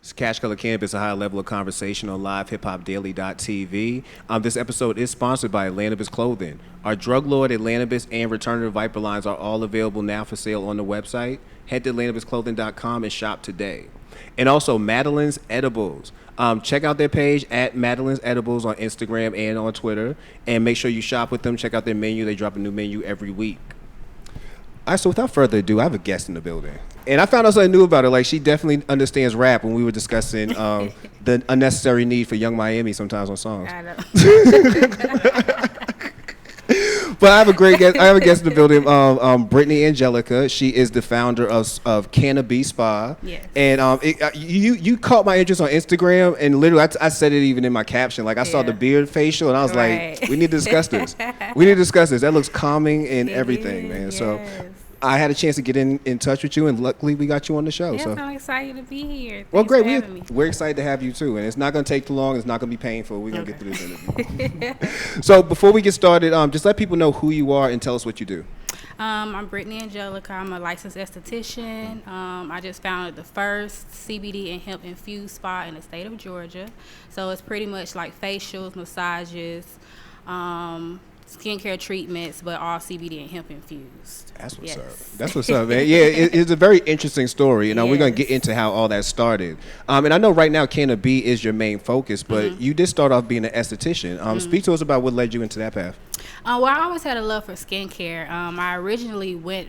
It's Cash Color Cannabis, a high level of conversation on LivehiphopDaily.tv. This episode is sponsored by CannaBS Clothing. Our Drug Lord, CannaBS, and Return to Viper lines are all available now for sale on the website. Head to CannaBSClothing.com and shop today. And also Madeline's Edibles. Check out their page at Madeline's Edibles on Instagram and on Twitter. And make sure you shop with them. Check out their menu. They drop a new menu every week. All right, so without further ado, I have a guest in the building. And I found out something new about her. Like, she definitely understands rap when we were discussing the unnecessary need for Young Miami sometimes on songs. I know. But I have a great guest. I have a guest in the building, Brittany Angelica. She is the founder of CannaBSpa. Yes. And you caught my interest on Instagram, and literally I said it even in my caption. Like, I saw the beard facial, and I was like, we need to discuss this. We need to discuss this. That looks calming and everything, man. Yes. So I had a chance to get in touch with you, and luckily we got you on the show. Yes, so I'm excited to be here. well, Thanks great. for having me. We're excited to have you too, and it's not going to take too long. It's not going to be painful. We're going to get through this interview. So before we get started, just let people know who you are and tell us what you do. I'm Brittany Angelica. I'm a licensed esthetician. I just founded the first CBD and hemp infused spa in the state of Georgia. So it's pretty much like facials, massages, skincare treatments, but all CBD and hemp infused. That's what's up. That's what's up, man. Yeah, it's a very interesting story. We're going to get into how all that started. And I know right now CannaB is your main focus, but you did start off being an esthetician. Speak to us about what led you into that path. Well, I always had a love for skincare. I originally went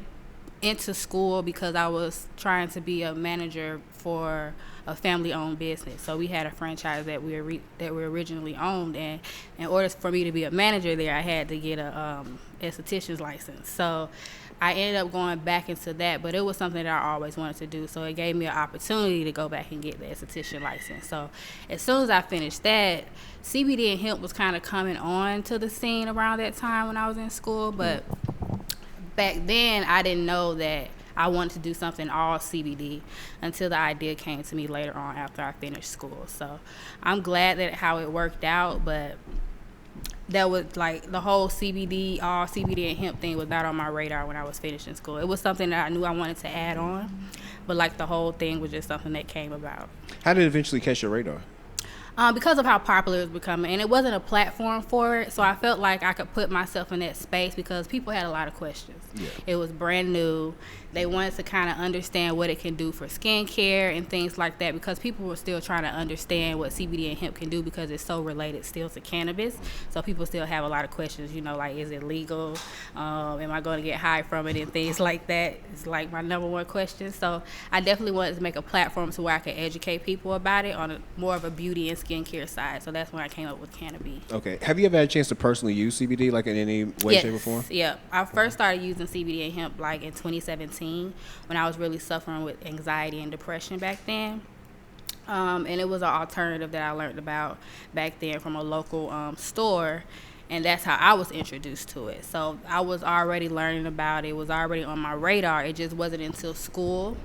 into school because I was trying to be a manager for a family-owned business. So we had a franchise that we originally owned, and in order for me to be a manager there, I had to get a esthetician's license. So I ended up going back into that, but it was something that I always wanted to do. So it gave me an opportunity to go back and get the esthetician license. So as soon as I finished that, CBD and hemp was kind of coming on to the scene around that time when I was in school. But back then, I didn't know that I wanted to do something all CBD until the idea came to me later on after I finished school. So I'm glad that how it worked out, but that was like the whole CBD, all CBD and hemp thing was not on my radar when I was finishing school. It was something that I knew I wanted to add on, but like the whole thing was just something that came about. How did it eventually catch your radar? Because of how popular it was becoming, and it wasn't a platform for it, so I felt like I could put myself in that space because people had a lot of questions. Yeah. It was brand new. They wanted to kind of understand what it can do for skincare and things like that, because people were still trying to understand what CBD and hemp can do because it's so related still to cannabis. So people still have a lot of questions, like, is it legal? Am I going to get high from it and things like that? It's like my number one question. So I definitely wanted to make a platform to where I could educate people about it on more of a beauty and skincare side. So that's when I came up with CannaB. Okay. Have you ever had a chance to personally use CBD, like in any way, shape, or form? Yeah. I first started using CBD and hemp like in 2017 when I was really suffering with anxiety and depression back then. And it was an alternative that I learned about back then from a local store. And that's how I was introduced to it. So I was already learning about it. It was already on my radar. It just wasn't until school,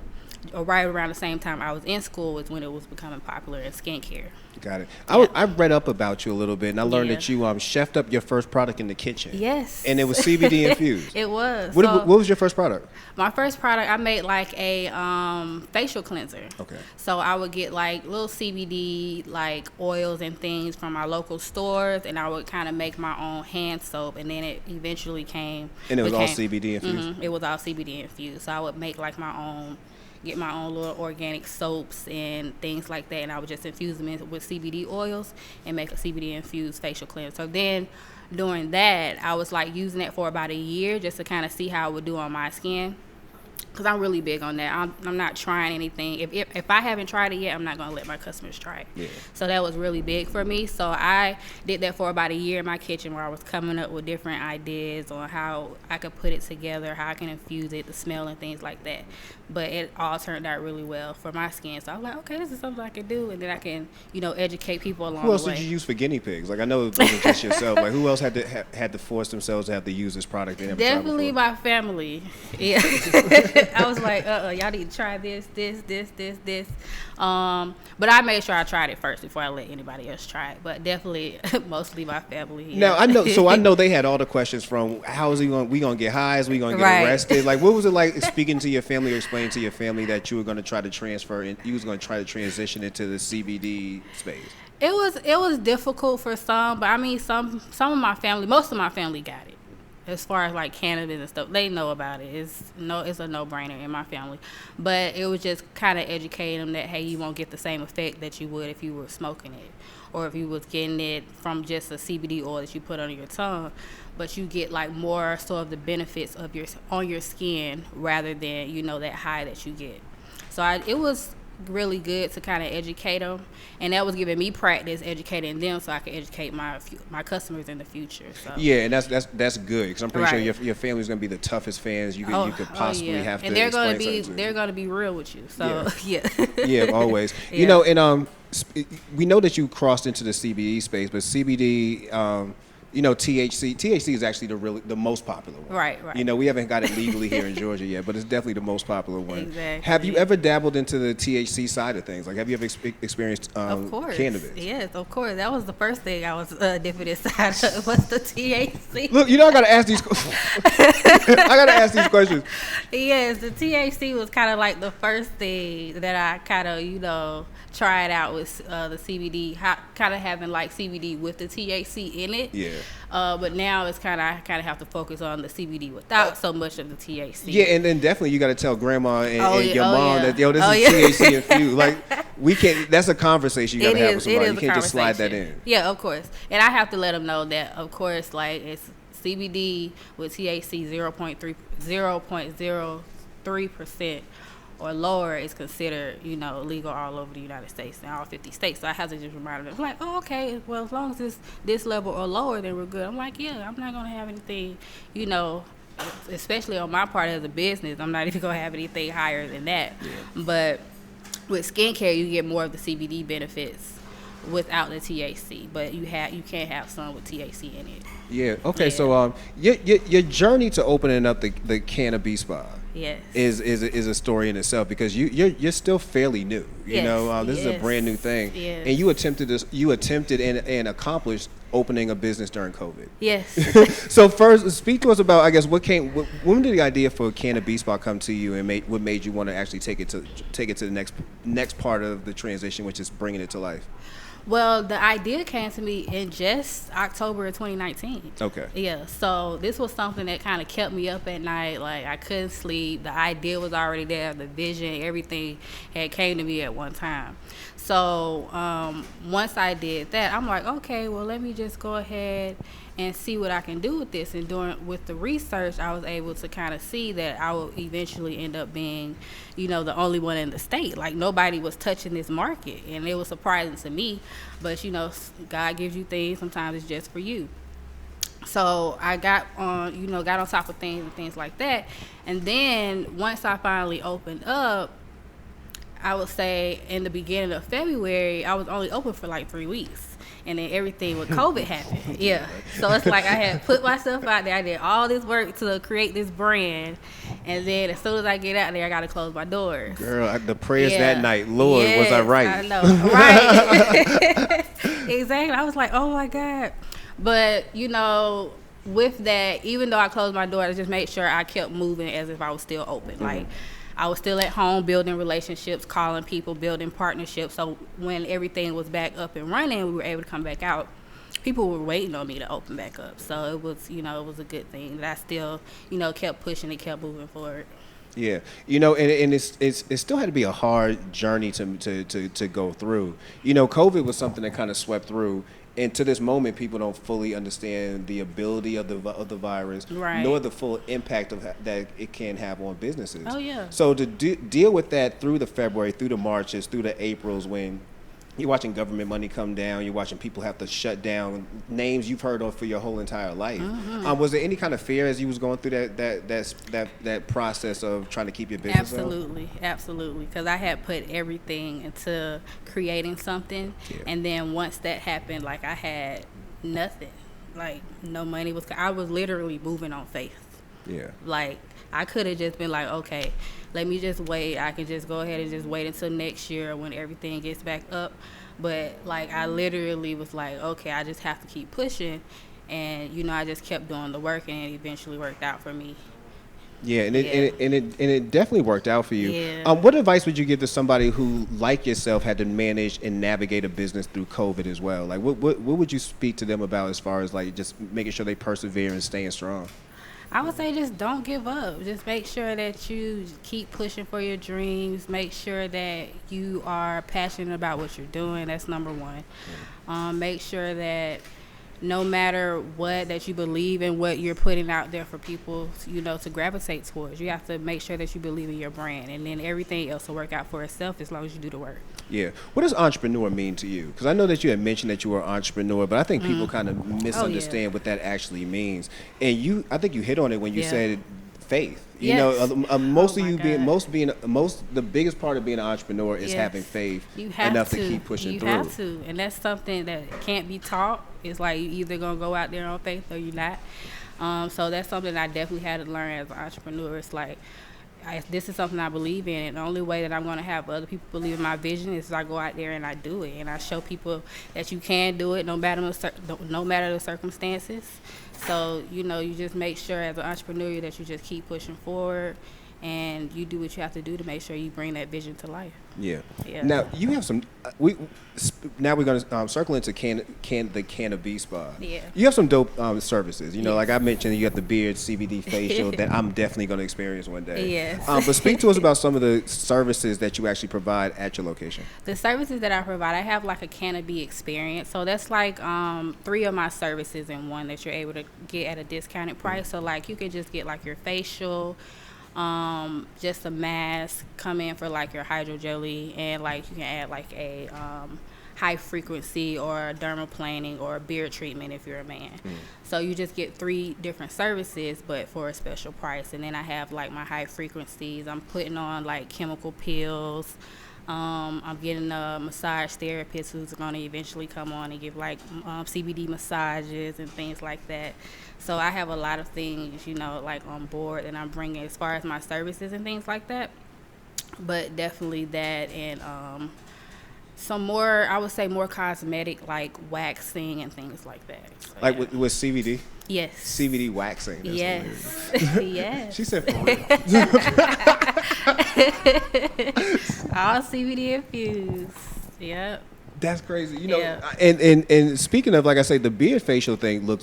or right around the same time I was in school, was when it was becoming popular in skincare. Got it. Yeah. I read up about you a little bit, and I learned that you chefed up your first product in the kitchen. Yes. And it was CBD infused. It was. What was your first product? My first product, I made like a facial cleanser. Okay. So I would get like little CBD like oils and things from my local stores, and I would kind of make my own hand soap, and then it eventually came. And it was all CBD infused? It was all CBD infused. So I would make like get my own little organic soaps and things like that, and I would just infuse them with CBD oils and make a CBD infused facial cleanser. So then during that, I was like using it for about a year just to kind of see how it would do on my skin, because I'm really big on that. I'm not trying anything. If I haven't tried it yet, I'm not going to let my customers try it. Yeah. So that was really big for me. So I did that for about a year in my kitchen, where I was coming up with different ideas on how I could put it together, how I can infuse it, the smell and things like that. But it all turned out really well for my skin. So I was like, okay, this is something I can do, and then I can, educate people along the way. Who else did you use for guinea pigs? Like, I know it wasn't just yourself. Like, who else had to force themselves to have to use this product? Definitely my family. Yeah. I was like, y'all need to try this. But I made sure I tried it first before I let anybody else try it. But definitely, mostly my family. Yeah. Now I know. So I know they had all the questions from how is we gonna get high? Is we gonna get arrested? Like, what was it like speaking to your family or explaining to your family that you were gonna try to transfer and you was gonna try to transition into the CBD space? It was difficult for some, but I mean, some of my family, most of my family got it. As far as like cannabis and stuff, they know about it. It's a no-brainer in my family. But it was just kind of educating them that, hey, you won't get the same effect that you would if you were smoking it, or if you was getting it from just a CBD oil that you put under your tongue. But you get like more so of the benefits of on your skin rather than, you know, that high that you get. So it was really good to kind of educate them, and that was giving me practice educating them so I could educate my customers in the future. So yeah, and that's good because I'm pretty sure your family's gonna be the toughest fans you could possibly have to. And they're gonna be real with you. So yeah, always. Yeah. You know, and we know that you crossed into the CBD space, but CBD. You know, THC is actually the most popular one. Right. You know, we haven't got it legally here in Georgia yet, but it's definitely the most popular one. Exactly. Have you ever dabbled into the THC side of things? Like, have you ever experienced of course. cannabis? Yes, of course. That was the first thing I was dipping inside of was the THC. Look, you know, I gotta ask these questions. Yes, the THC was kind of like the first thing that I kind of, you know, tried out with the CBD, kind of having like CBD with the THC in it. Yeah. But now it's kind of I have to focus on the CBD without so much of the THC. Yeah, and then definitely you got to tell grandma and your mom that this is THC infused. Like we can't. That's a conversation you got to have with somebody. You can't just slide that in. Yeah, of course. And I have to let them know that, of course, like it's CBD with THC 0.03% or lower is considered, you know, legal all over the United States and all 50 states. So I have to just remind them, like, oh, okay, well, as long as it's this level or lower, then we're good. I'm like, yeah, I'm not going to have anything, you know, especially on my part as a business, I'm not even going to have anything higher than that. Yeah. But with skincare, you get more of the CBD benefits without the THC, but you can't have some with THC in it. Yeah. Okay. Yeah. So your journey to opening up the CannaBSpa is a story in itself because you're still fairly new. You know, this is a brand new thing, and you attempted and accomplished opening a business during COVID. Yes. So first, speak to us about, I guess, when did the idea for CannaBSpa come to you, and what made you want to actually take it to the next part of the transition, which is bringing it to life? Well, the idea came to me in just October of 2019. Okay. Yeah, so this was something that kind of kept me up at night. Like, I couldn't sleep. The idea was already there. The vision, everything had came to me at one time. So once I did that, I'm like, okay, well, let me just go ahead and see what I can do with this. And with the research, I was able to kind of see that I will eventually end up being, you know, the only one in the state. Like, nobody was touching this market, and it was surprising to me. But, you know, God gives you things. Sometimes it's just for you. So I got on top of things and things like that. And then once I finally opened up, I would say in the beginning of February, I was only open for like 3 weeks. And then everything with COVID happened. Yeah. So it's like I had put myself out there. I did all this work to create this brand. And then as soon as I get out there, I got to close my doors. Girl, the prayers that night. Lord, was I right? I know. Right. Exactly. I was like, oh, my God. But, you know, with that, even though I closed my door, I just made sure I kept moving as if I was still open. Mm-hmm. Like, I was still at home building relationships, calling people, building partnerships. So when everything was back up and running, we were able to come back out. People were waiting on me to open back up. So it was, you know, it was a good thing that I still, you know, kept pushing and kept moving forward. Yeah, you know, and it still had to be a hard journey to go through. You know, COVID was something that kind of swept through. And to this moment, people don't fully understand the ability of the virus, right, nor the full impact that it can have on businesses. Oh, yeah. So to deal with that through the February, through the Marches, through the Aprils, when you're watching government money come down, you're watching people have to shut down names you've heard of for your whole entire life. Mm-hmm. Was there any kind of fear as you was going through that process of trying to keep your business up? Absolutely, because I had put everything into creating something, and then once that happened, like I had nothing, like no money I was literally moving on faith. Yeah. Like, I could have just been like, okay, let me just wait. I can just go ahead and just wait until next year when everything gets back up. But, like, I literally was like, okay, I just have to keep pushing. And, you know, I just kept doing the work, and it eventually worked out for me. Yeah, and it definitely worked out for you. Yeah. What advice would you give to somebody who, like yourself, had to manage and navigate a business through COVID as well? Like, what would you speak to them about as far as, like, just making sure they persevere and staying strong? I would say just don't give up. Just make sure that you keep pushing for your dreams. Make sure that you are passionate about what you're doing. That's number one. Make sure that no matter what, that you believe in what you're putting out there for people, you know, to gravitate towards. You have to make sure that you believe in your brand, and then everything else will work out for itself as long as you do the work. Yeah. What does entrepreneur mean to you? Because I know that you had mentioned that you were an entrepreneur, but I think people kind of misunderstand what that actually means. And I think you hit on it when you said faith. You know, the biggest part of being an entrepreneur is having faith enough to keep pushing through. You have to, and that's something that can't be taught. It's like you either gonna go out there on faith or you're not. So that's something I definitely had to learn as an entrepreneur. It's like, this is something I believe in, and the only way that I'm going to have other people believe in my vision is I go out there and I do it, and I show people that you can do it no matter the circumstances. So, you know, you just make sure as an entrepreneur that you just keep pushing forward, and you do what you have to do to make sure you bring that vision to life. Yeah. Now you have some. Now we're going to circle into the CannaBSpa. Yeah. You have some dope services. You know, like I mentioned, you got the beard CBD facial that I'm definitely going to experience one day. Yes. But speak to us about some of the services that you actually provide at your location. The services that I provide, I have like a CannaBSpa experience. So that's like 3 of my services in one that you're able to get at a discounted price. So like you can just get like your facial, just a mask, come in for like your hydrogelly, and like you can add like a high frequency or a dermaplaning or a beard treatment if you're a man. So you just get 3 different services but for a special price. And then I have like my high frequencies. I'm putting on like chemical peels. I'm getting a massage therapist who's going to eventually come on and give like CBD massages and things like that. So I have a lot of things, you know, like on board that I'm bringing as far as my services and things like that. But definitely that, and some more, I would say more cosmetic, like waxing and things like that. So, like with CBD? Yes. CBD waxing. That's yes. Yes. She said for real. All CBD infused. Yep. That's crazy. You know, and speaking of, like I say, the beard facial thing look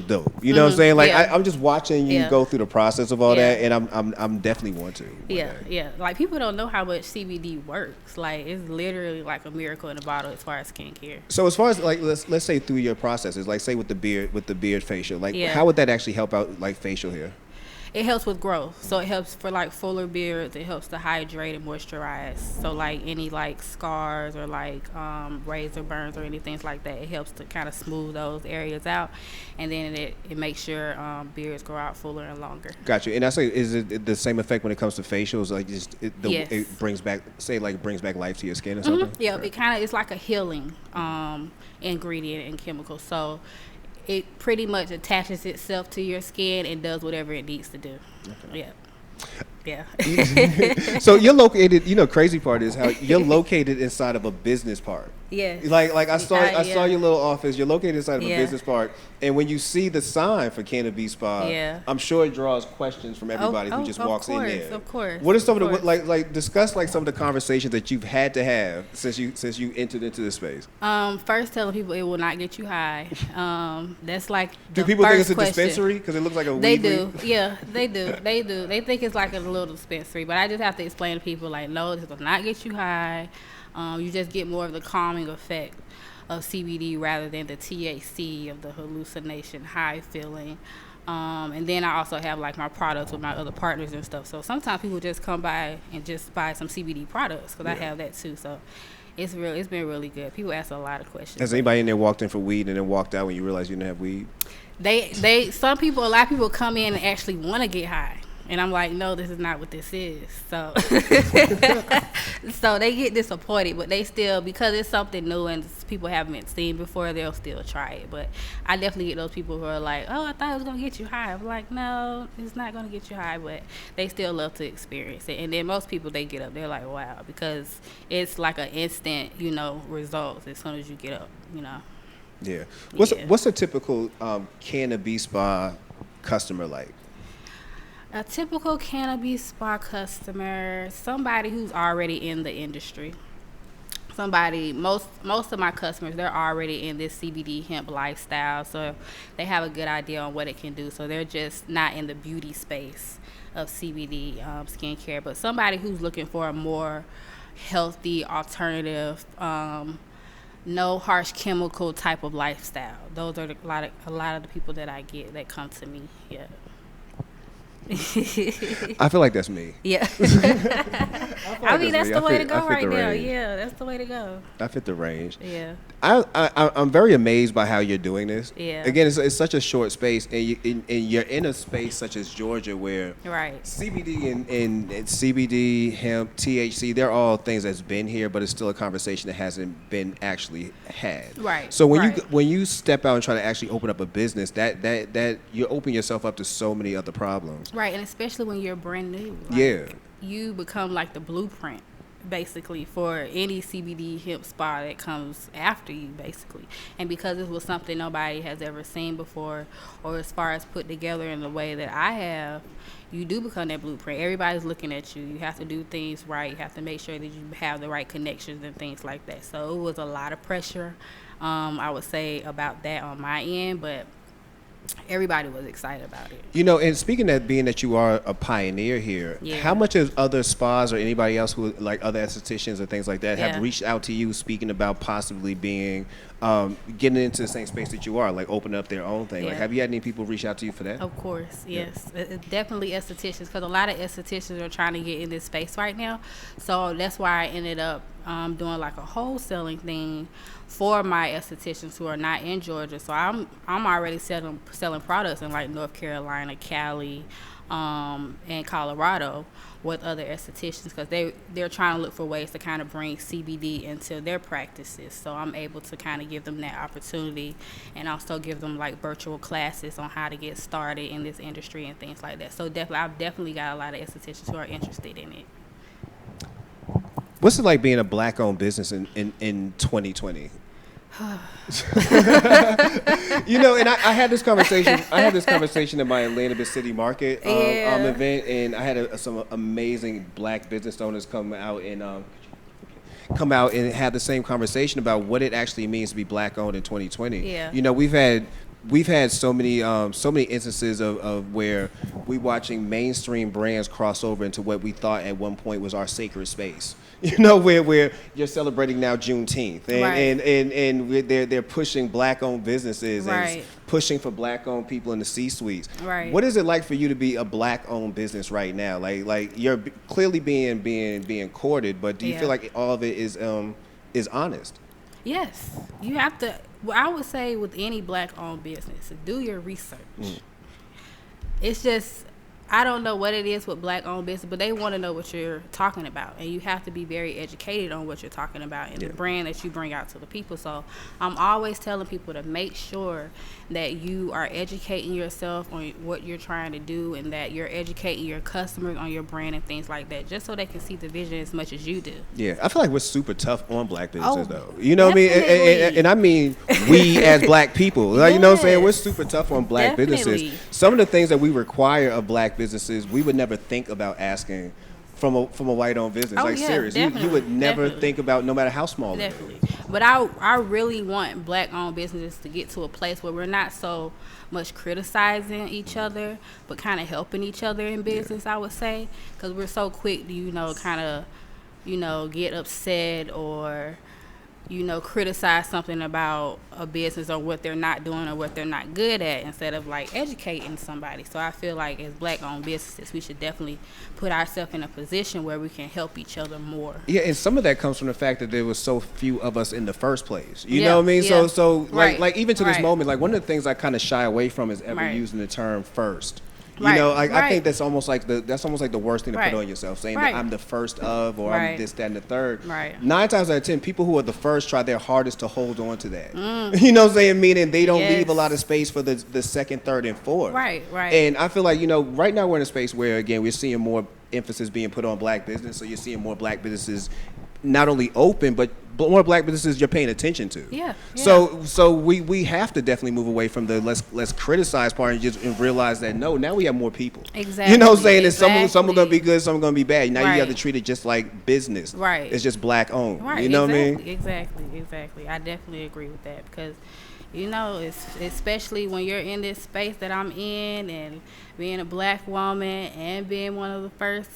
dope. You know what I'm saying? Like I'm just watching you go through the process of all that, and I'm definitely want to. Yeah. Like people don't know how much CBD works. Like it's literally like a miracle in a bottle as far as skincare. So as far as like let's say through your processes, like say with the beard facial, like how would that actually help out like facial hair? It helps with growth. So it helps for like fuller beards. It helps to hydrate and moisturize. So like any like scars or like razor burns or anything like that, it helps to kind of smooth those areas out. And then it makes your beards grow out fuller and longer. Gotcha. And I say, is it the same effect when it comes to facials? Like it brings back, brings back life to your skin or something? Yeah, it kind of, it's like a healing ingredient and chemical. So it pretty much attaches itself to your skin and does whatever it needs to do. Okay. Yeah. So you're located, you know, crazy part is how you're located inside of a business park. Yeah. Like I saw your little office. You're located inside of a business park, and when you see the sign for CannaBSpa, I'm sure it draws questions from everybody who just walks in there. Of course. What are some of the like discuss like some of the conversations that you've had to have since you entered into this space? First, telling people it will not get you high. That's like do people think it's a dispensary because it looks like a weed? They do. Yeah, they do. They think it's like a little dispensary, but I just have to explain to people like, no, this will not get you high. You just get more of the calming effect of CBD rather than the THC of the hallucination high feeling. And then I also have like my products with my other partners and stuff. So sometimes people just come by and just buy some CBD products because I have that too. So it's been really good. People ask a lot of questions. Has anybody in there walked in for weed and then walked out when you realized you didn't have weed? A lot of people come in and actually want to get high. And I'm like, no, this is not what this is. So so they get disappointed, but they still, because it's something new and people haven't seen before, they'll still try it. But I definitely get those people who are like, oh, I thought it was going to get you high. I'm like, no, it's not going to get you high, but they still love to experience it. And then most people, they get up, they're like, wow, because it's like an instant, results as soon as you get up, Yeah. What's a typical CannaBSpa customer like? A typical CannaBSpa customer, somebody who's already in the industry. Most of my customers, they're already in this CBD hemp lifestyle, so they have a good idea on what it can do. So they're just not in the beauty space of CBD skincare, but somebody who's looking for a more healthy alternative, no harsh chemical type of lifestyle. Those are a lot of the people that I get that come to me. Yeah. I feel like that's me. Yeah. I mean, that's the way to go right now. Yeah, that's the way to go. I fit the range. Yeah. I'm very amazed by how you're doing this. Yeah. Again, it's such a short space, and you're in a space such as Georgia where Right. CBD and CBD, hemp, THC, they're all things that's been here, but it's still a conversation that hasn't been actually had. Right. So when you step out and try to actually open up a business, that you open yourself up to so many other problems. Right, and especially when you're brand new. Yeah. You become like the blueprint, basically, for any CBD hemp spa that comes after you, basically. And because it was something nobody has ever seen before, or as far as put together in the way that I have, you do become that blueprint. Everybody's looking at you. You have to do things right. You have to make sure that you have the right connections and things like that. So it was a lot of pressure, I would say, about that on my end, but everybody was excited about it. And speaking of being that you are a pioneer here, how much of other spas or anybody else who, like other estheticians or things like that, have reached out to you speaking about possibly being, getting into the same space that you are, like opening up their own thing? Like, have you had any people reach out to you for that? Of course, yes. Definitely estheticians, because a lot of estheticians are trying to get in this space right now. So that's why I ended up doing like a wholesaling thing for my estheticians who are not in Georgia. So I'm already selling products in like North Carolina, Cali, and Colorado with other estheticians, because they're trying to look for ways to kind of bring CBD into their practices. So I'm able to kind of give them that opportunity, and also give them like virtual classes on how to get started in this industry and things like that. So I've definitely got a lot of estheticians who are interested in it. What's it like being a black-owned business in 2020? And I had this conversation. At my Atlanta City Market event, and I had some amazing black business owners come out and have the same conversation about what it actually means to be black-owned in 2020. Yeah. We've had so many instances of where we watching mainstream brands cross over into what we thought at one point was our sacred space. Where you're celebrating now Juneteenth, and they're pushing black-owned businesses and pushing for black-owned people in the C-suites. Right. What is it like for you to be a black-owned business right now? Like you're clearly being courted, but do you feel like all of it is honest? Yes, you have to. Well, I would say with any black-owned business, do your research. It's just, I don't know what it is with black-owned business, but they want to know what you're talking about, and you have to be very educated on what you're talking about and the brand that you bring out to the people. So I'm always telling people to make sure that you are educating yourself on what you're trying to do, and that you're educating your customers on your brand and things like that, just so they can see the vision as much as you do. Yeah, I feel like we're super tough on black businesses, though. You know what I mean? And I mean we as black people. Like, you know what I'm saying? We're super tough on black businesses. Some of the things that we require of black businesses, we would never think about asking from a white-owned business. Serious. You would never think about, no matter how small it is. But I really want black-owned businesses to get to a place where we're not so much criticizing each other, but kind of helping each other in business, I would say. Because we're so quick to, kind of, get upset or, criticize something about a business or what they're not doing or what they're not good at, instead of like educating somebody. So I feel like as black-owned businesses, we should definitely put ourselves in a position where we can help each other more. Yeah, and some of that comes from the fact that there was so few of us in the first place. You know what I mean? Yeah. So like even to this moment, like one of the things I kind of shy away from is ever using the term first. You know, Right. I think that's almost like the worst thing to Right. put on yourself, saying Right. that I'm the first of, or I'm Right. this, that, and the third. Right. 9 times out of 10, people who are the first try their hardest to hold on to that. You know what I'm saying? Meaning they don't leave a Yes. lot of space for the second, third, and fourth. Right, right. And I feel like, you know, right now we're in a space where, again, we're seeing more emphasis being put on black business. So you're seeing more black businesses not only open, but more black businesses you're paying attention to. Yeah, yeah. So we have to definitely move away from the let's criticize part and realize that now we have more people. Exactly. You know what I'm saying? And some are Exactly. gonna be good, some are gonna be bad. Now you have to Right. treat it just like business. Right. It's just black owned. Right. You know exactly, what I mean? Exactly. I definitely agree with that because, you know, it's especially when you're in this space that I'm in and being a black woman and being one of the first.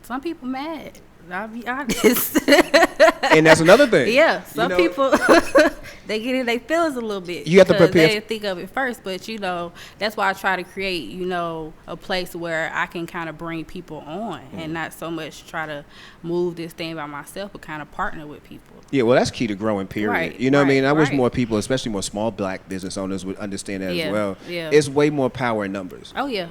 Some people mad. I'll be honest. And that's another thing. Yeah, some You know, people they get in their feelings a little bit. You have to because prepare They didn't think of it first, but you know that's why I try to create, you know, a place where I can kind of bring people on and not so much try to move this thing by myself, but kind of partner with people. Yeah, well, that's key to growing, period. Right, You know what I mean? I wish right. more people, especially more small black business owners, would understand that Yeah, as well. yeah. It's way more power in numbers. Oh yeah,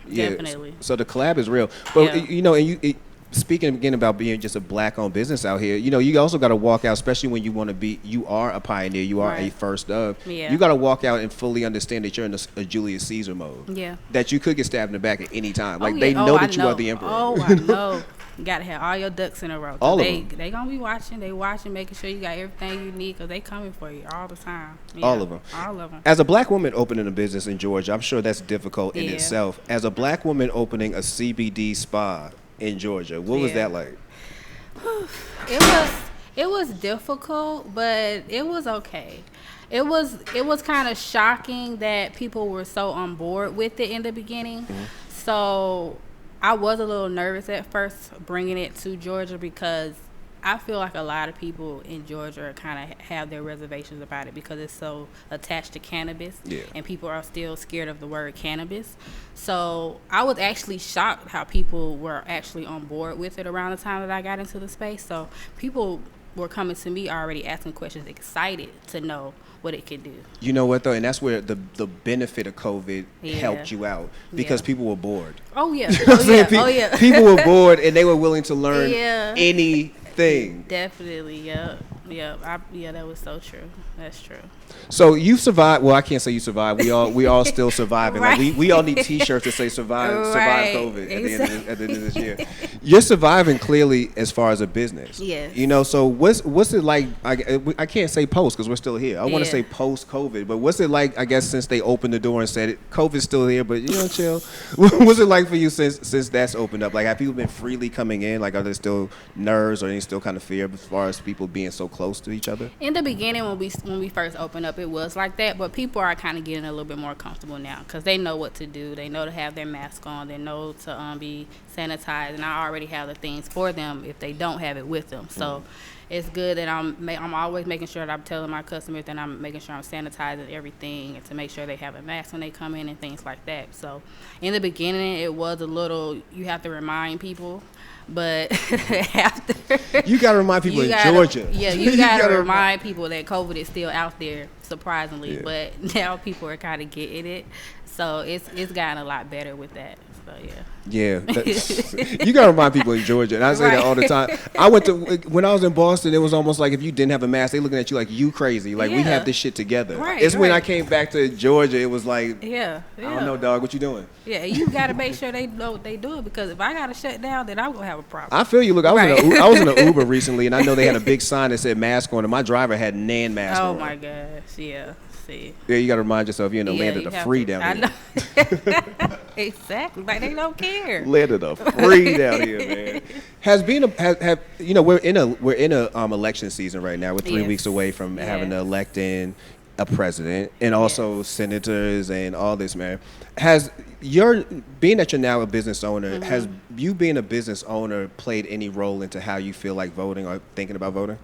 Yeah, definitely. So the collab is real. But, Yeah. you know, and speaking again about being just a black-owned business out here, you know, you also got to walk out, especially when you are a pioneer, you are a Right. first of. Yeah. You got to walk out and fully understand that you're in a Julius Caesar mode. Yeah. That you could get stabbed in the back at any time. Like, Oh, they yeah. know I that you are the emperor. Oh, I know. You gotta have all your ducks in a row. 'Cause All of they, them. They gonna be watching. They watching, making sure you got everything you need because they coming for you all the time. All of them. All of them. As a black woman opening a business in Georgia, I'm sure that's difficult in Yeah. itself. As a black woman opening a CBD spa in Georgia, what was Yeah. that like? It was difficult, but it was okay. It was kind of shocking that people were so on board with it in the beginning. So I was a little nervous at first bringing it to Georgia because I feel like a lot of people in Georgia kind of have their reservations about it because it's so attached to cannabis. Yeah. And people are still scared of the word cannabis. So I was actually shocked how people were actually on board with it around the time that I got into the space. So people were coming to me already asking questions, excited to know what it could do. You know what though, and that's where the benefit of COVID Yeah. helped you out because Yeah. people were bored. Oh yeah. You know what I'm saying? Oh yeah. People were bored and they were willing to learn Yeah. anything. Definitely. Yep. Yeah, that was so true. That's true. So you survived. Well, I can't say you survived. We all still surviving. Like Right. we all need T-shirts that say survive Right. COVID at the end of this year. You're surviving clearly as far as a business. Yes. You know, so what's it like? I can't say post because we're still here. I want to Yeah. say post COVID, but what's it like? I guess since they opened the door and said it, COVID's still here, but you know, chill. What's it like for you since that's opened up? Like, have people been freely coming in? Like, are there still nerves or any still kind of fear as far as people being so close to each other? In the beginning, when we first opened up, it was like that, but people are kind of getting a little bit more comfortable now because they know what to do. They know to have their mask on. They know to be sanitized, and I already have the things for them if they don't have it with them. So it's good that I'm always making sure that I'm telling my customers that I'm making sure I'm sanitizing everything and to make sure they have a mask when they come in and things like that. So in the beginning, it was a little, you have to remind people. But after You got to remind people in Georgia. Yeah, you gotta remind people that COVID is still out there, surprisingly. Yeah. But now people are kind of getting it, so it's gotten a lot better with that. So yeah. Yeah, you gotta remind people in Georgia, and I say that all the time. When I was in Boston, it was almost like if you didn't have a mask, they looking at you like you crazy. Like we Yeah. have this shit together. Right, It's when I right. came back to Georgia, it was like, Yeah. I don't know, dog, what you doing? Yeah, you gotta make sure they know what they doing because if I gotta shut down, then I'm gonna have a problem. I feel you. Look, I was Right. I was in an Uber recently, and I know they had a big sign that said mask on, and my driver had Nan mask Oh on. my gosh, yeah. See. Yeah, you gotta remind yourself you're in the Yeah, land of you the have free to. down I here. know. Exactly. Like they don't care. Land of the free down here, man. Have you know we're in a election season right now. We're 3 Yes. weeks away from having to Yes. elect in a president and also senators and all this, man. Has being that you're now a business owner, Mm-hmm. has you being a business owner played any role into how you feel like voting or thinking about voting?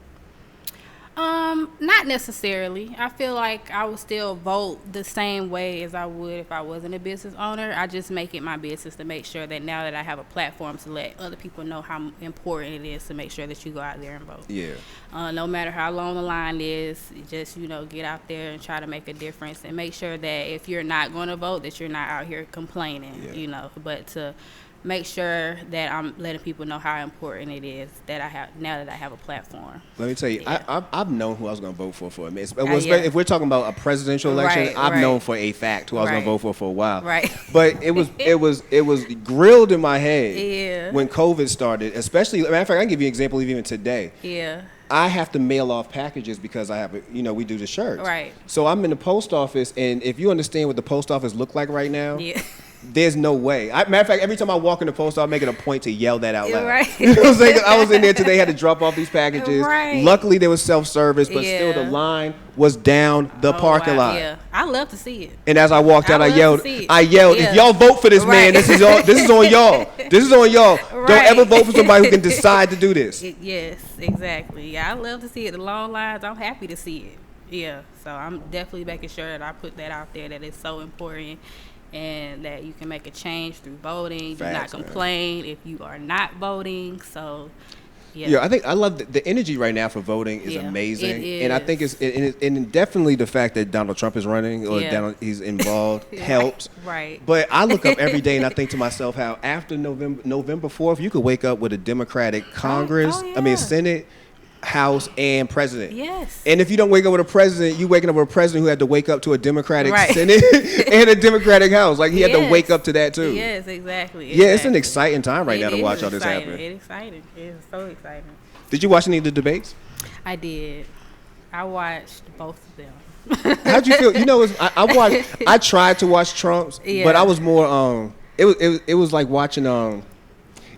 Not necessarily. I feel like I would still vote the same way as I would if I wasn't a business owner. I just make it my business to make sure that now that I have a platform to let other people know how important it is to make sure that you go out there and vote. Yeah. No matter how long the line is, just, get out there and try to make a difference and make sure that if you're not going to vote, that you're not out here complaining, but to make sure that I'm letting people know how important it is that I have now that I have a platform. Let me tell you, I've known who I was going to vote for a minute. If we're talking about a presidential election, I've known for a fact who I was going to vote for a while. Right. But it was grilled in my head when COVID started. Especially, matter of fact, I can give you an example of even today. Yeah. I have to mail off packages because I have, we do the shirts. Right. So I'm in the post office, and if you understand what the post office look like right now. Yeah. There's no way. Matter of fact, every time I walk in the post office, I make it a point to yell that out loud. Right. You know what I'm saying? I was in there today, had to drop off these packages. Right. Luckily, there was self-service, but still the line was down the parking lot. Yeah, I love to see it. And as I walked out, I yelled, Yeah. if y'all vote for this man, this is on y'all. This is on y'all. Right. Don't ever vote for somebody who can decide to do this. Yes, exactly. Yeah, I love to see it. The long lines, I'm happy to see it. Yeah, so I'm definitely making sure that I put that out there, that it's so important. And that you can make a change through voting. Do not complain if you are not voting. So, I think I love the energy right now for voting is amazing. It is. And I think and definitely the fact that Donald Trump is running or he's involved helps. Right. But I look up every day and I think to myself how after November 4th, you could wake up with a Democratic Congress, Senate, House, and president. Yes. And if you don't wake up with a president, you waking up with a president who had to wake up to a Democratic Senate and a Democratic House. Like he had to wake up to that too. Yes, exactly. Yeah, it's an exciting time right now to watch all this happen. It's exciting. It's so exciting. Did you watch any of the debates? I did. I watched both of them. How'd you feel? I tried to watch Trump's, but I was more it was like watching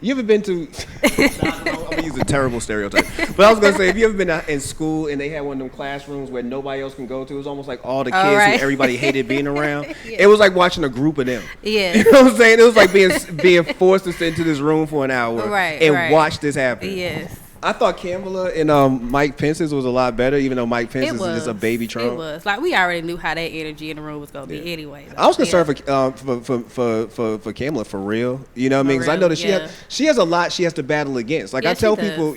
you ever been to I'm gonna use a terrible stereotype, but I was gonna say, have you ever been in school and they had one of them classrooms where nobody else can go to? It was almost like all the kids who everybody hated being around. It was like watching a group of them. Yeah. You know what I'm saying? It was like being forced to sit into this room for an hour and watch this happen. Yes. I thought Kamala and Mike Pence's was a lot better, even though Mike Pence is just a baby Trump. It was like we already knew how that energy in the room was gonna be anyway. I was concerned for Kamala for real. You know what I mean? Because I know that she has a lot she has to battle against. Like I tell people,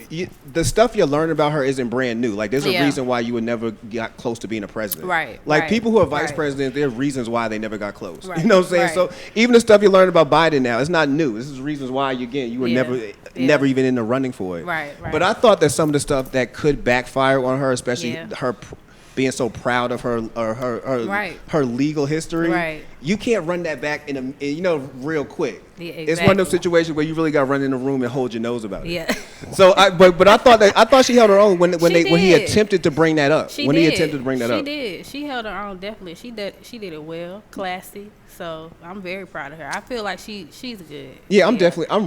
the stuff you're learning about her isn't brand new. Like there's a reason why you would never got close to being a president. Right. Like people who are vice presidents, there are reasons why they never got close. Right. You know what I'm saying? Right. So even the stuff you learn about Biden now, it's not new. This is reasons why you were never even in the running for it. Right. But I thought that some of the stuff that could backfire on her, especially her being so proud of her legal history. Right. You can't run that back in real quick. Yeah, exactly. It's one of those situations where you really got to run in the room and hold your nose about it. Yeah. So but I thought she held her own when he attempted to bring that up. She did. She held her own, definitely. She did it well, classy. So I'm very proud of her. I feel like she's good. Yeah, I'm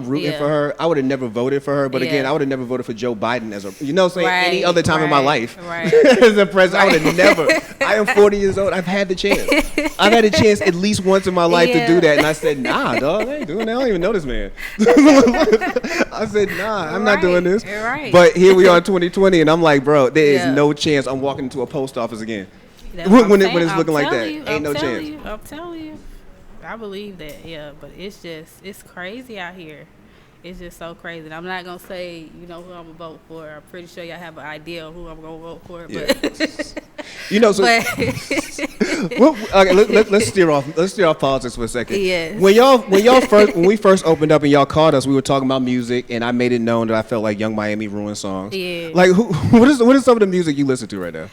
rooting for her. I would have never voted for her, but again, I would have never voted for Joe Biden as any other time in my life as a president. I would have never. I am 40 years old. I've had the chance. I've had a chance at least once in my life to do that, and I said, nah, dog, I ain't doing that. I don't even know this man. I said, nah, I'm not doing this. Right. But here we are in 2020, and I'm like, bro, there is no chance I'm walking into a post office again. When it's looking like that. Ain't no chance. I'm telling you. I believe that, but it's crazy out here. It's just so crazy. And I'm not going to say, who I'm going to vote for. I'm pretty sure y'all have an idea of who I'm going to vote for. But let's steer off politics for a second. Yes. When we first opened up and y'all called us, we were talking about music, and I made it known that I felt like Young Miami ruined songs. Yeah. Like, what is some of the music you listen to right now?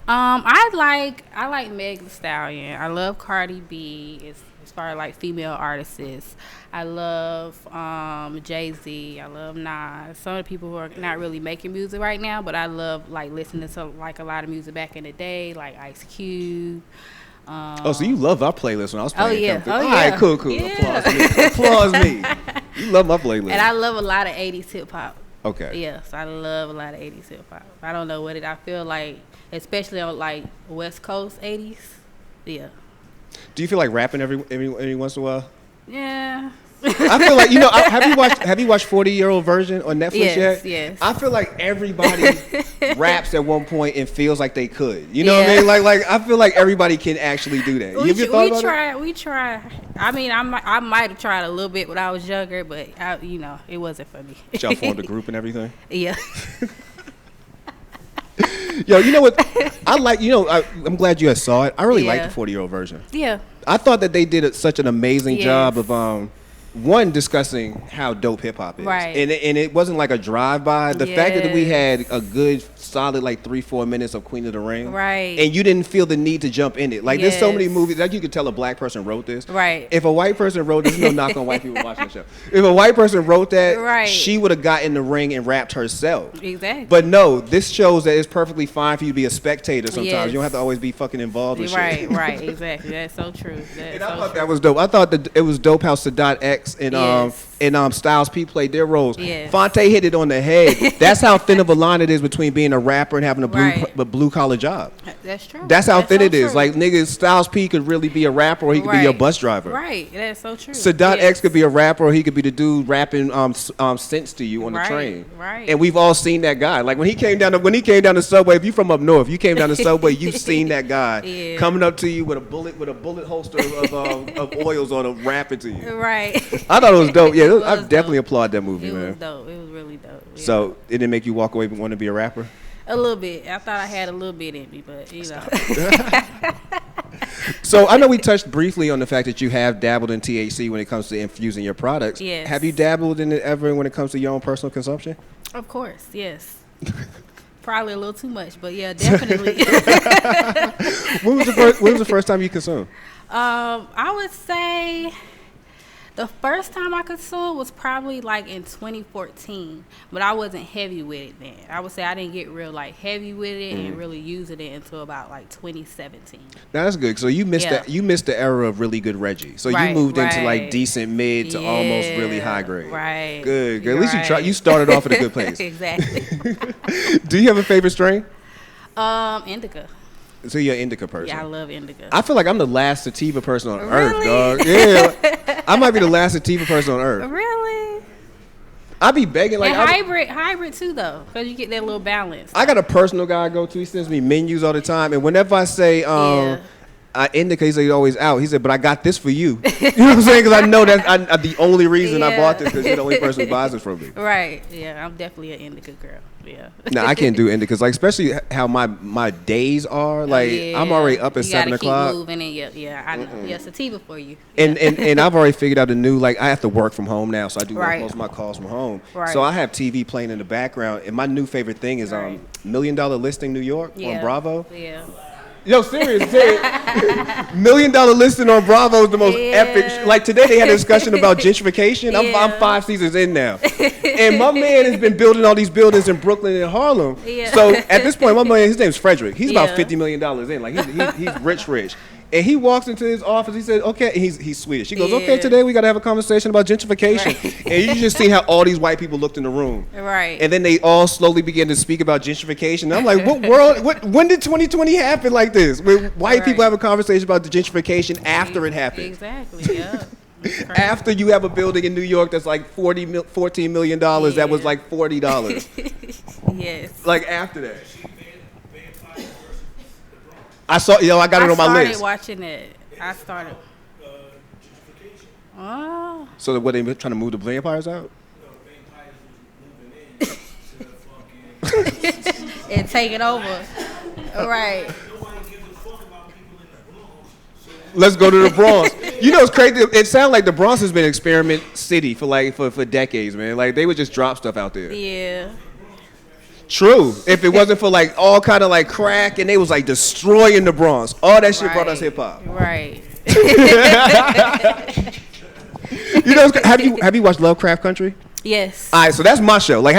I like Meg Thee Stallion. I love Cardi B. As far as like female artists, I love Jay-Z. I love Nas. Some of the people who are not really making music right now, but I love like listening to like a lot of music back in the day, like Ice Cube. So you love our playlist when I was playing. All right, cool. Yeah. Applause me. You love my playlist. And I love a lot of 80s hip hop. Okay. Yes, I love a lot of 80s hip hop. I don't know I feel like, especially on like West Coast 80s. Yeah. Do you feel like rapping every once in a while? Yeah, I feel like have you watched 40-Year-Old Virgin on Netflix yet? Yes. I feel like everybody raps at one point and feels like they could. You know what I mean? Like I feel like everybody can actually do that. We try. I mean, I might have tried a little bit when I was younger, but it wasn't for me. Y'all formed a group and everything. Yeah. Yo, you know what? I'm glad you saw it. I really like the 40-Year-Old Virgin. Yeah. I thought that they did such an amazing job of one, discussing how dope hip hop is, right? And it wasn't like a drive by. The fact that we had a good solid like 3-4 minutes of Queen of the Ring, right? And you didn't feel the need to jump in it. Like there's so many movies that you could tell a black person wrote this, right? If a white person wrote this, no knock on white people watching the show. If a white person wrote that, right, she would have got in the ring and rapped herself. Exactly. But no, this shows that it's perfectly fine for you to be a spectator. Sometimes you don't have to always be fucking involved with shit. Right, exactly. That's so true. And I thought that was dope. I thought that it was dope how Sadat X and Styles P played their roles. Yes. Fonte hit it on the head. That's how thin of a line it is between being a rapper and having a blue collar job. That's true. That's how thin it is. Like niggas, Styles P could really be a rapper or he could be your bus driver. Right. That's so true. Sadat X could be a rapper or he could be the dude rapping sense to you on the train. Right. And we've all seen that guy. Like when he came down the subway, if you from up north, you came down the subway, you've seen that guy coming up to you with a bullet holster of oils on him, rapping to you. Right. I thought it was dope. Yeah, I definitely applaud that movie, man. It was dope. It was really dope. Yeah. So it didn't make you walk away and want to be a rapper? A little bit. I thought I had a little bit in me, but So I know we touched briefly on the fact that you have dabbled in THC when it comes to infusing your products. Yes. Have you dabbled in it ever when it comes to your own personal consumption? Of course, yes. Probably a little too much, but yeah, definitely. When was the first time you consumed? I would say the first time I consumed was probably like in 2014, but I wasn't heavy with it then. I would say I didn't get real like heavy with it and really using it until about like 2017. Now that's good. So you missed the era of really good Reggie. So you moved into like decent mid to almost really high grade. Right. Good. At least you started off at a good place. Exactly. Do you have a favorite strain? Indica. So you're an indica person. Yeah, I love indica. I feel like I'm the last sativa person on earth, Really? dog. Yeah, I might be the last sativa person on earth. Really? I be begging like and hybrid too though, because you get that little balance. I got a personal guy I go to. He sends me menus all the time, and whenever I say I indica, he's like, always out. He said, but I got this for you. You know what I'm saying? Because I know that's the only reason I bought this, because you're the only person who buys it from me. Right. Yeah, I'm definitely an indica girl. Yeah. No, I can't do indicas, like especially how my days are. Like I'm already up at 7 o'clock. Keep moving and I know. Yeah, sativa for you. And I've already figured out I have to work from home now, so I do most of my calls from home. Right. So I have TV playing in the background, and my new favorite thing is $1 Million Listing New York on Bravo. Yeah. Yo, serious. $1 Million Listing on Bravo is the most epic. Like today, they had a discussion about gentrification. I'm 5 seasons in now, and my man has been building all these buildings in Brooklyn and Harlem. Yeah. So at this point, my man, his name's Frederick. He's about $50 million in. Like he's rich. And he walks into his office. He said, "Okay." He's Swedish. He goes, "Okay, today we got to have a conversation about gentrification." Right. And you just see how all these white people looked in the room. Right. And then they all slowly began to speak about gentrification. And I'm like, "What world? When did 2020 happen like this? Where white people have a conversation about the gentrification after it happened?" Exactly. Yeah. After you have a building in New York that's like $14 million, that was like $40. Yes. Like after that. I got it on my list. I started watching it. I started. Oh. So what, they trying to move the vampires out? No, vampires was moving in. And take it over. Right. Let's go to the Bronx. You know, it's crazy. It sounds like the Bronx has been experiment city for decades, man. Like they would just drop stuff out there. Yeah. True. If it wasn't for like all kind of like crack and they was like destroying the Bronx, all that shit brought us hip hop. Right. You know, have you watched Lovecraft Country? Yes. All right, so that's my show. Like,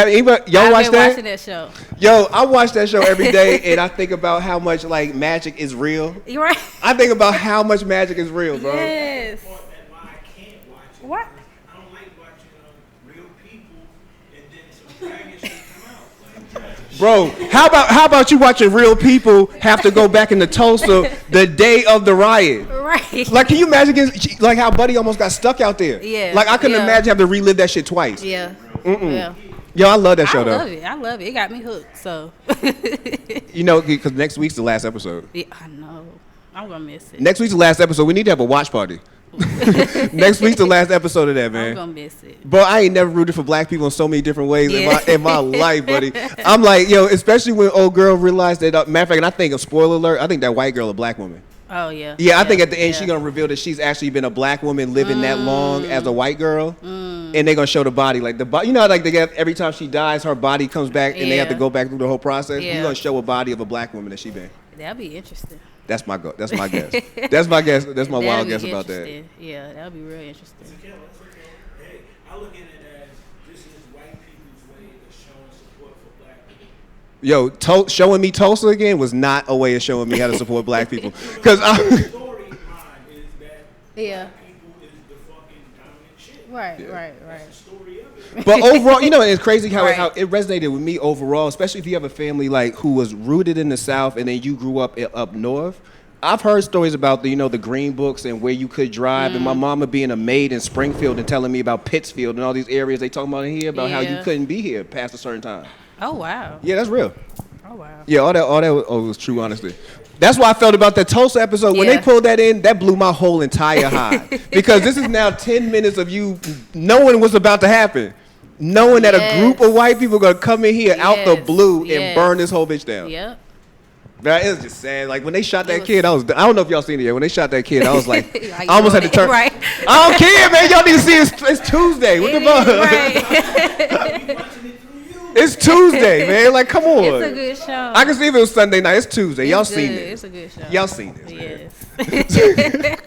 y'all watch that? I've been watching that show. Yo, I watch that show every day, and I think about how much like magic is real. You're right. I think about how much magic is real, bro. Yes. I can't watch it. What? I don't like watching real people and then some dragon shit come out. Like, Bro, how about you watching real people have to go back into Tulsa the day of the riot? Right. Like, can you imagine like how Buddy almost got stuck out there? Yeah. Like, I couldn't Yeah. imagine having to relive that shit twice. Yeah. Mm-mm. Yeah. Yo, I love that show, I though. love it. I love it. It got me hooked. So. You know, because next week's the last episode. Yeah, I know. I'm gonna miss it. Next week's the last episode. We need to have a watch party. Next week's the last episode of that, man. I'm gonna miss it. But I ain't never rooted for black people in so many different ways Yeah. in my life, buddy. I'm like, yo, especially when old girl realized that. Matter of fact, and I think, a spoiler alert, I think that white girl a black woman. Oh yeah. Yeah, I think at the end she's gonna reveal that she's actually been a black woman living that long as a white girl, and they're gonna show the body, like you know, like they get every time she dies, her body comes back, and they have to go back through the whole process. Yeah. He's gonna show a body of a black woman that she been. That'll be interesting. That's my guess. That's my guess. That's my guess. That's my That'll wild be guess about that. interesting. Yeah, that'll be real interesting. Hey, I look at it as this is white people's way of showing support for black people. Yo, showing me Tulsa again was not a way of showing me how to support black people. Because The story in mind is that Yeah. black people is the fucking dominant shit. Right. Yeah. Right. That's Right. the story of it. But overall, you know, it's crazy how Right. it resonated with me overall, especially if you have a family like who was rooted in the South and then you grew up north. I've heard stories about the green books and where you could drive, and my mama being a maid in Springfield and telling me about Pittsfield and all these areas they talking about in here about how you Yeah. couldn't be here past a certain time. Oh wow. Yeah, that's real. Oh wow. Yeah, all that was true, honestly. That's what I felt about that Tulsa episode. When they Yeah. pulled that in, that blew my whole entire high. Because this is now 10 minutes of you knowing what's about to happen. Knowing that a group of white people are going to come in here out the Yes. blue and Yes. burn this whole bitch down. Yep. That is just sad. Like, when they shot that was- kid, I don't know if y'all seen it yet. When they shot that kid, I was like, Like, I almost had to doing turn. it, right. I don't care, man. Y'all need to see it's Tuesday. What the fuck? Right. It's Tuesday, man. Like, come on. It's a good show. I can see if it was Sunday night. It's Tuesday. Y'all It's seen good. it. It's a good show. Y'all seen this, man. Yes.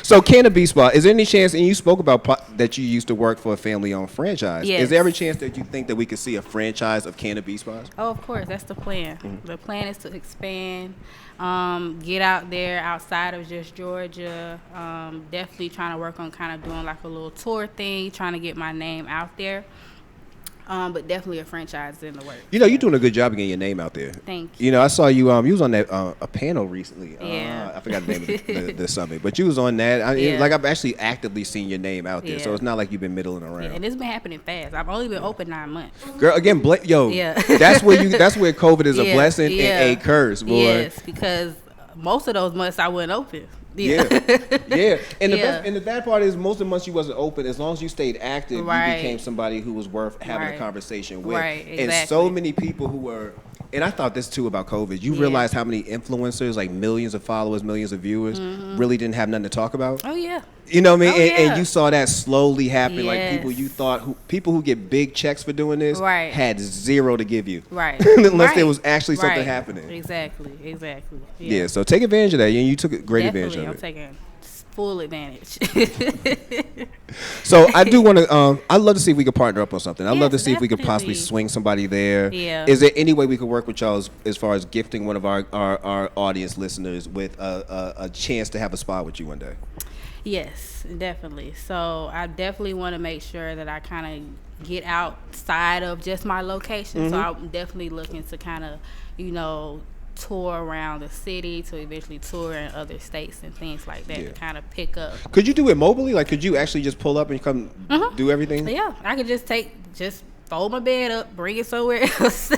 So, CannaBSpa, is there any chance, and you spoke about that you used to work for a family-owned franchise. Yes. Is there every chance that you think that we could see a franchise of CannaBSpas? Oh, of course. That's the plan. Mm-hmm. The plan is to expand, get out there outside of just Georgia. Definitely trying to work on kind of doing like a little tour thing, trying to get my name out there. But definitely a franchise in the works. You know, you're doing a good job of getting your name out there. Thank You know, I saw you. You was on that a panel recently. Yeah. I forgot the name of the summit, but you was on that. Yeah. Like, I've actually actively seen your name out there, so Yeah. it's not like you've been middling around. And it's been happening fast. I've only been open 9 months. Girl, again, yo, Yeah. that's where COVID is a Yeah, blessing yeah. and a curse, boy. Yes, because most of those months I wasn't open. Yeah, yeah. And the Yeah. and the bad part is most of the months you wasn't open. As long as you stayed active, Right. you became somebody who was worth having a Right. conversation with. Right, And so exactly. many people who were, and I thought this too about COVID. You Yeah. realize how many influencers, like millions of followers, millions of viewers, really didn't have nothing to talk about. Oh yeah. You know what I mean? Oh, And yeah. you saw that slowly happen. Like Yes. people you thought, people who get big checks for doing this, Right. had zero to give you. Right. Unless there Right. was actually something Right. happening. Exactly. Yeah. So take advantage of that. And you took great advantage Definitely, of I'm it. taking full advantage. So I do want to. I'd love to see if we could partner up on something. I'd love to Yes, see if we could possibly definitely. swing somebody there. Yeah. Is there any way we could work with y'all as far as gifting one of our audience listeners with a chance to have a spa with you one day? Yes, definitely. So I definitely want to make sure that I kind of get outside of just my location. So I'm definitely looking to kind of, tour around the city, to eventually tour in other states and things like that, Yeah. to kind of pick up. Could you do it mobily? Like, could you actually just pull up and come do everything? Yeah, I could just fold my bed up, bring it somewhere else.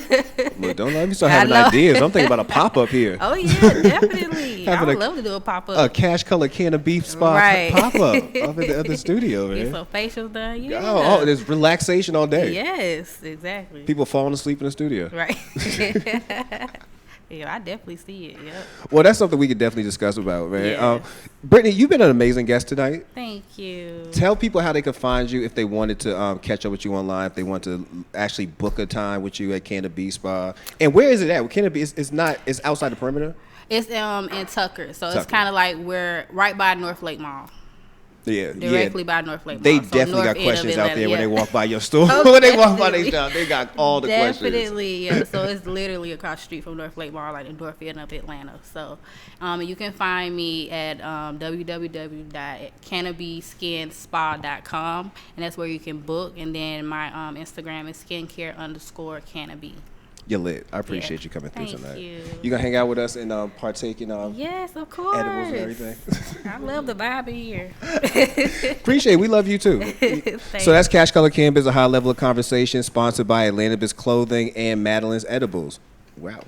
Look, don't let me start I having know. ideas. I'm thinking about a pop up here. Oh yeah, definitely. I Having would a- love to do a pop A up. cash color can of beef spa Right. pop up up at the studio, Get man. some facials done. Yeah. Oh, there's relaxation all day. Yes, exactly. People falling asleep in the studio. Right. Yeah, I definitely see it. Yep. Well, that's something we could definitely discuss about, man. Yes. Brittany, you've been an amazing guest tonight. Thank you. Tell people how they could find you if they wanted to catch up with you online, if they want to actually book a time with you at CannaBSpa. And where is it at? It's outside the perimeter? It's in Tucker, so Tucker. it's kind of like we're right by North Lake Mall, Yeah. directly by North Lake Mall. They So definitely north got end of questions out Atlanta, there when they yeah. walk by your store. Oh, when they walk by their definitely. shop, they got all the questions. Definitely, yeah. So it's literally across the street from North Lake Mall, like the north end of Atlanta. So you can find me at www.CannaBSkinspa.com, and that's where you can book. And then my Instagram is skincare_CannaB. You're lit. I appreciate you coming through Thank tonight. you. You gonna hang out with us and partake in Yes, of course. edibles and everything? I love the vibe here. Appreciate it. We love you too. So that's Cash Color Cannabis, a high level of conversation, sponsored by Atlantis Clothing and Madeline's Edibles. Wow.